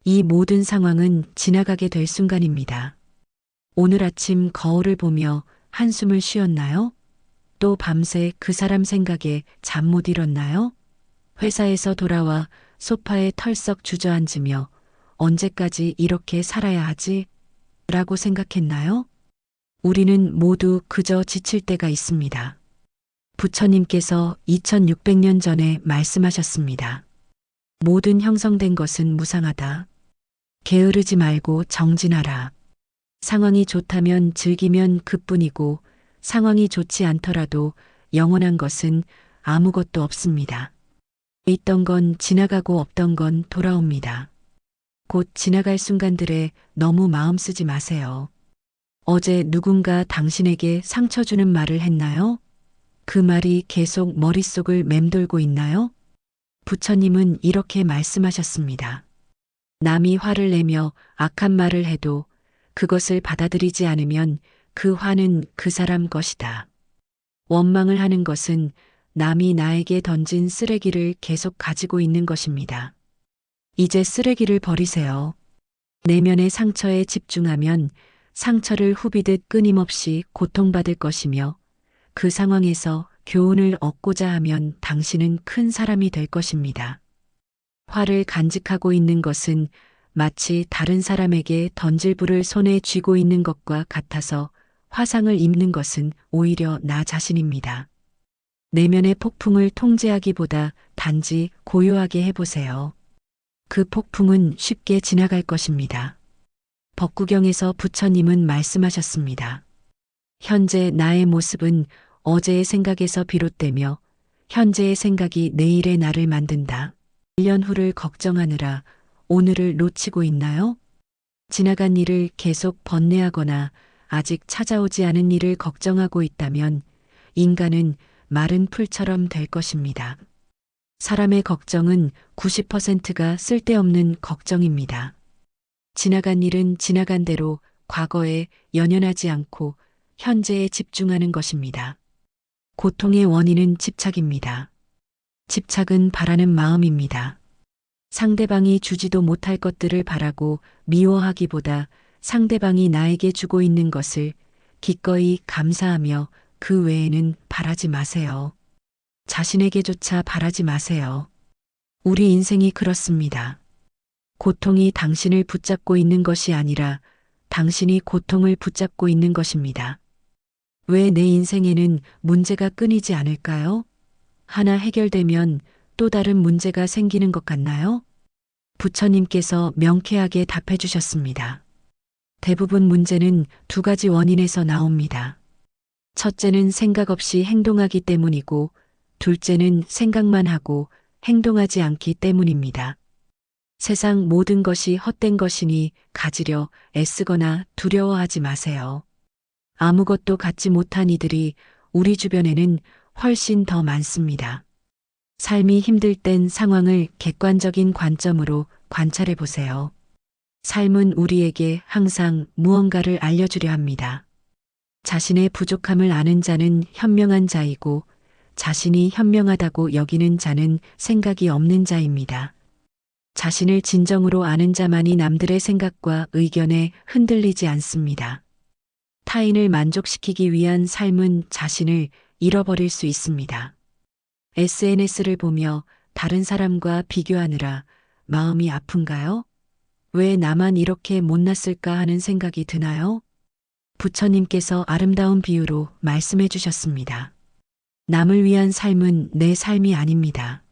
이 모든 상황은 지나가게 될 순간입니다. 오늘 아침 거울을 보며 한숨을 쉬었나요? 또 밤새 그 사람 생각에 잠 못 이뤘나요? 회사에서 돌아와 소파에 털썩 주저앉으며 언제까지 이렇게 살아야 하지? 라고 생각했나요? 우리는 모두 그저 지칠 때가 있습니다. 부처님께서 2600년 전에 말씀하셨습니다. 모든 형성된 것은 무상하다. 게으르지 말고 정진하라. 상황이 좋다면 즐기면 그뿐이고 상황이 좋지 않더라도 영원한 것은 아무것도 없습니다. 있던 건 지나가고 없던 건 돌아옵니다. 곧 지나갈 순간들에 너무 마음 쓰지 마세요. 어제 누군가 당신에게 상처 주는 말을 했나요? 그 말이 계속 머릿속을 맴돌고 있나요? 부처님은 이렇게 말씀하셨습니다. 남이 화를 내며 악한 말을 해도 그것을 받아들이지 않으면 그 화는 그 사람 것이다. 원망을 하는 것은 남이 나에게 던진 쓰레기를 계속 가지고 있는 것입니다. 이제 쓰레기를 버리세요. 내면의 상처에 집중하면 상처를 후비듯 끊임없이 고통받을 것이며 그 상황에서 교훈을 얻고자 하면 당신은 큰 사람이 될 것입니다. 화를 간직하고 있는 것은 마치 다른 사람에게 던질 불을 손에 쥐고 있는 것과 같아서 화상을 입는 것은 오히려 나 자신입니다. 내면의 폭풍을 통제하기보다 단지 고요하게 해보세요. 그 폭풍은 쉽게 지나갈 것입니다. 법구경에서 부처님은 말씀하셨습니다. 현재 나의 모습은 어제의 생각에서 비롯되며 현재의 생각이 내일의 나를 만든다. 1년 후를 걱정하느라 오늘을 놓치고 있나요? 지나간 일을 계속 번뇌하거나 아직 찾아오지 않은 일을 걱정하고 있다면 인간은 마른 풀처럼 될 것입니다. 사람의 걱정은 90%가 쓸데없는 걱정입니다. 지나간 일은 지나간 대로 과거에 연연하지 않고 현재에 집중하는 것입니다. 고통의 원인은 집착입니다. 집착은 바라는 마음입니다. 상대방이 주지도 못할 것들을 바라고 미워하기보다 상대방이 나에게 주고 있는 것을 기꺼이 감사하며 그 외에는 바라지 마세요. 자신에게조차 바라지 마세요. 우리 인생이 그렇습니다. 고통이 당신을 붙잡고 있는 것이 아니라 당신이 고통을 붙잡고 있는 것입니다. 왜 내 인생에는 문제가 끊이지 않을까요? 하나 해결되면 또 다른 문제가 생기는 것 같나요? 부처님께서 명쾌하게 답해 주셨습니다. 대부분 문제는 두 가지 원인에서 나옵니다. 첫째는 생각 없이 행동하기 때문이고, 둘째는 생각만 하고 행동하지 않기 때문입니다. 세상 모든 것이 헛된 것이니 가지려 애쓰거나 두려워하지 마세요. 아무것도 갖지 못한 이들이 우리 주변에는 훨씬 더 많습니다. 삶이 힘들 땐 상황을 객관적인 관점으로 관찰해 보세요. 삶은 우리에게 항상 무언가를 알려주려 합니다. 자신의 부족함을 아는 자는 현명한 자이고 자신이 현명하다고 여기는 자는 생각이 없는 자입니다. 자신을 진정으로 아는 자만이 남들의 생각과 의견에 흔들리지 않습니다. 타인을 만족시키기 위한 삶은 자신을 잃어버릴 수 있습니다. SNS를 보며 다른 사람과 비교하느라 마음이 아픈가요? 왜 나만 이렇게 못났을까 하는 생각이 드나요? 부처님께서 아름다운 비유로 말씀해 주셨습니다. 남을 위한 삶은 내 삶이 아닙니다.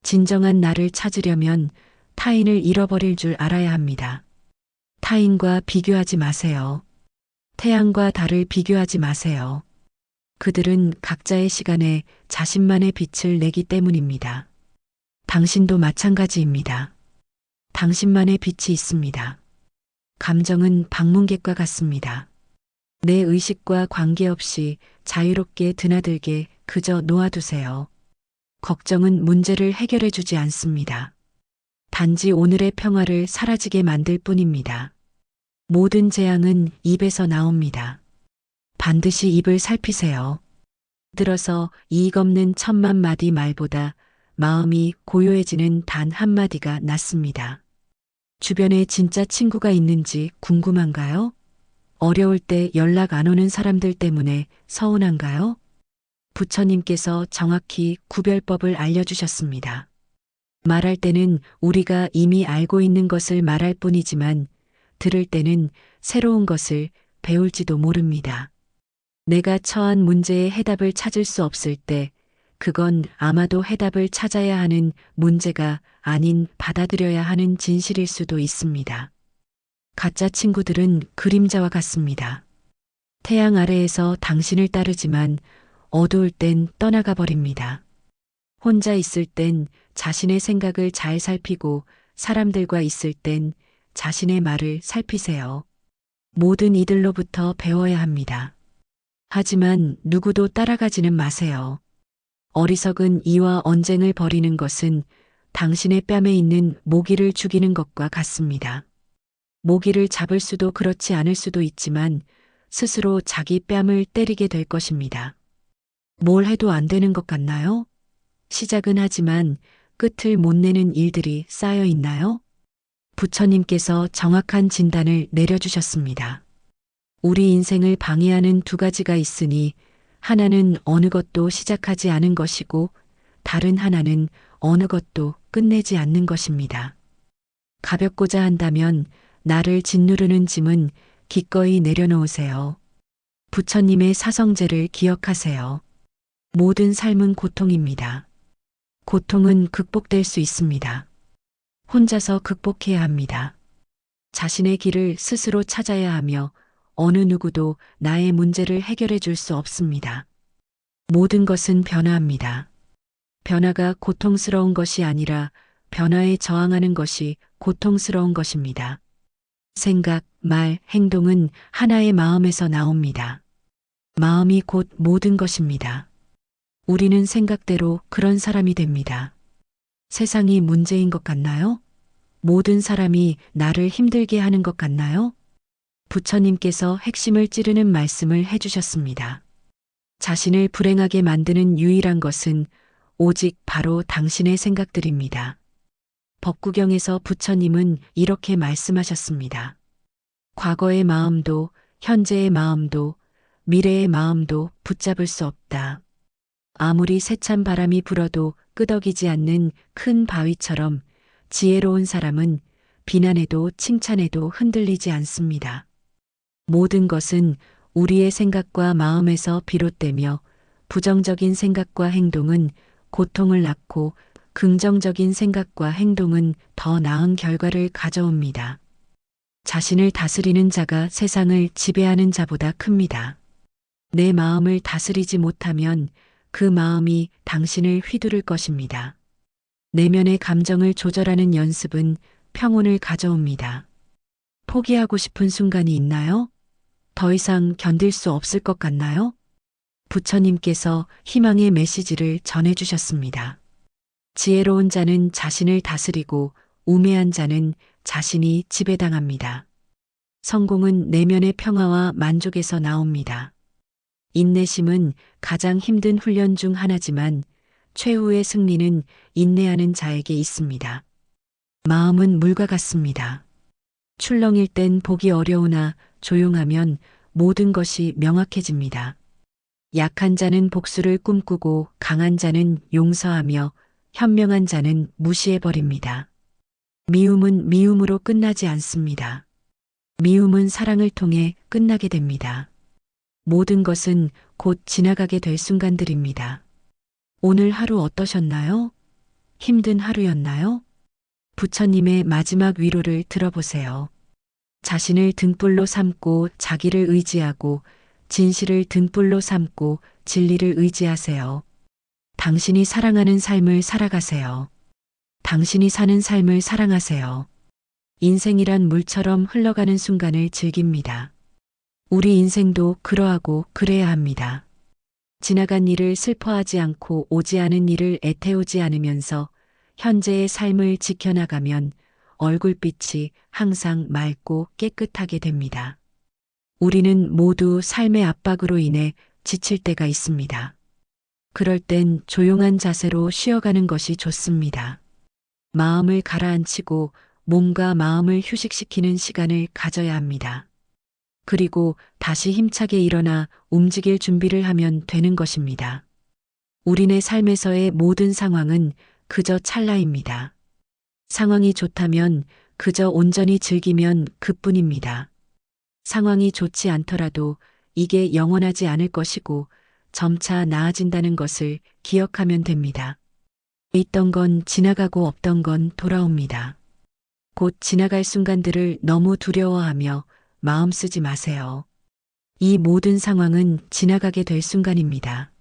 진정한 나를 찾으려면 타인을 잃어버릴 줄 알아야 합니다. 타인과 비교하지 마세요. 태양과 달을 비교하지 마세요. 그들은 각자의 시간에 자신만의 빛을 내기 때문입니다. 당신도 마찬가지입니다. 당신만의 빛이 있습니다. 감정은 방문객과 같습니다. 내 의식과 관계없이 자유롭게 드나들게 그저 놓아두세요. 걱정은 문제를 해결해 주지 않습니다. 단지 오늘의 평화를 사라지게 만들 뿐입니다. 모든 재앙은 입에서 나옵니다. 반드시 입을 살피세요. 들어서 이익 없는 1000만 마디 말보다 마음이 고요해지는 단 한마디가 낫습니다. 주변에 진짜 친구가 있는지 궁금한가요? 어려울 때 연락 안 오는 사람들 때문에 서운한가요? 부처님께서 정확히 구별법을 알려주셨습니다. 말할 때는 우리가 이미 알고 있는 것을 말할 뿐이지만 들을 때는 새로운 것을 배울지도 모릅니다. 내가 처한 문제의 해답을 찾을 수 없을 때 그건 아마도 해답을 찾아야 하는 문제가 아닌 받아들여야 하는 진실일 수도 있습니다. 가짜 친구들은 그림자와 같습니다. 태양 아래에서 당신을 따르지만 어두울 땐 떠나가 버립니다. 혼자 있을 땐 자신의 생각을 잘 살피고 사람들과 있을 땐 자신의 말을 살피세요. 모든 이들로부터 배워야 합니다. 하지만 누구도 따라가지는 마세요. 어리석은 이와 언쟁을 벌이는 것은 당신의 뺨에 있는 모기를 죽이는 것과 같습니다. 모기를 잡을 수도 그렇지 않을 수도 있지만 스스로 자기 뺨을 때리게 될 것입니다. 뭘 해도 안 되는 것 같나요? 시작은 하지만 끝을 못 내는 일들이 쌓여 있나요? 부처님께서 정확한 진단을 내려주셨습니다. 우리 인생을 방해하는 두 가지가 있으니 하나는 어느 것도 시작하지 않은 것이고 다른 하나는 어느 것도 끝내지 않는 것입니다. 가볍고자 한다면 나를 짓누르는 짐은 기꺼이 내려놓으세요. 부처님의 사성제를 기억하세요. 모든 삶은 고통입니다. 고통은 극복될 수 있습니다. 혼자서 극복해야 합니다. 자신의 길을 스스로 찾아야 하며 어느 누구도 나의 문제를 해결해 줄 수 없습니다. 모든 것은 변화합니다. 변화가 고통스러운 것이 아니라 변화에 저항하는 것이 고통스러운 것입니다. 생각, 말, 행동은 하나의 마음에서 나옵니다. 마음이 곧 모든 것입니다. 우리는 생각대로 그런 사람이 됩니다. 세상이 문제인 것 같나요? 모든 사람이 나를 힘들게 하는 것 같나요? 부처님께서 핵심을 찌르는 말씀을 해주셨습니다. 자신을 불행하게 만드는 유일한 것은 오직 바로 당신의 생각들입니다. 법구경에서 부처님은 이렇게 말씀하셨습니다. 과거의 마음도 현재의 마음도 미래의 마음도 붙잡을 수 없다. 아무리 세찬 바람이 불어도 끄덕이지 않는 큰 바위처럼 지혜로운 사람은 비난에도 칭찬에도 흔들리지 않습니다. 모든 것은 우리의 생각과 마음에서 비롯되며 부정적인 생각과 행동은 고통을 낳고 긍정적인 생각과 행동은 더 나은 결과를 가져옵니다. 자신을 다스리는 자가 세상을 지배하는 자보다 큽니다. 내 마음을 다스리지 못하면 그 마음이 당신을 휘두를 것입니다. 내면의 감정을 조절하는 연습은 평온을 가져옵니다. 포기하고 싶은 순간이 있나요? 더 이상 견딜 수 없을 것 같나요? 부처님께서 희망의 메시지를 전해주셨습니다. 지혜로운 자는 자신을 다스리고 우매한 자는 자신이 지배당합니다. 성공은 내면의 평화와 만족에서 나옵니다. 인내심은 가장 힘든 훈련 중 하나지만 최후의 승리는 인내하는 자에게 있습니다. 마음은 물과 같습니다. 출렁일 땐 보기 어려우나 조용하면 모든 것이 명확해집니다. 약한 자는 복수를 꿈꾸고 강한 자는 용서하며 현명한 자는 무시해버립니다. 미움은 미움으로 끝나지 않습니다. 미움은 사랑을 통해 끝나게 됩니다. 모든 것은 곧 지나가게 될 순간들입니다. 오늘 하루 어떠셨나요? 힘든 하루였나요? 부처님의 마지막 위로를 들어보세요. 자신을 등불로 삼고 자기를 의지하고 진실을 등불로 삼고 진리를 의지하세요. 당신이 사랑하는 삶을 살아가세요. 당신이 사는 삶을 사랑하세요. 인생이란 물처럼 흘러가는 순간을 즐깁니다. 우리 인생도 그러하고 그래야 합니다. 지나간 일을 슬퍼하지 않고 오지 않은 일을 애태우지 않으면서 현재의 삶을 지켜나가면 얼굴빛이 항상 맑고 깨끗하게 됩니다. 우리는 모두 삶의 압박으로 인해 지칠 때가 있습니다. 그럴 땐 조용한 자세로 쉬어가는 것이 좋습니다. 마음을 가라앉히고 몸과 마음을 휴식시키는 시간을 가져야 합니다. 그리고 다시 힘차게 일어나 움직일 준비를 하면 되는 것입니다. 우리네 삶에서의 모든 상황은 그저 찰나입니다. 상황이 좋다면 그저 온전히 즐기면 그뿐입니다. 상황이 좋지 않더라도 이게 영원하지 않을 것이고 점차 나아진다는 것을 기억하면 됩니다. 있던 건 지나가고 없던 건 돌아옵니다. 곧 지나갈 순간들을 너무 두려워하며 마음 쓰지 마세요. 이 모든 상황은 지나가게 될 순간입니다.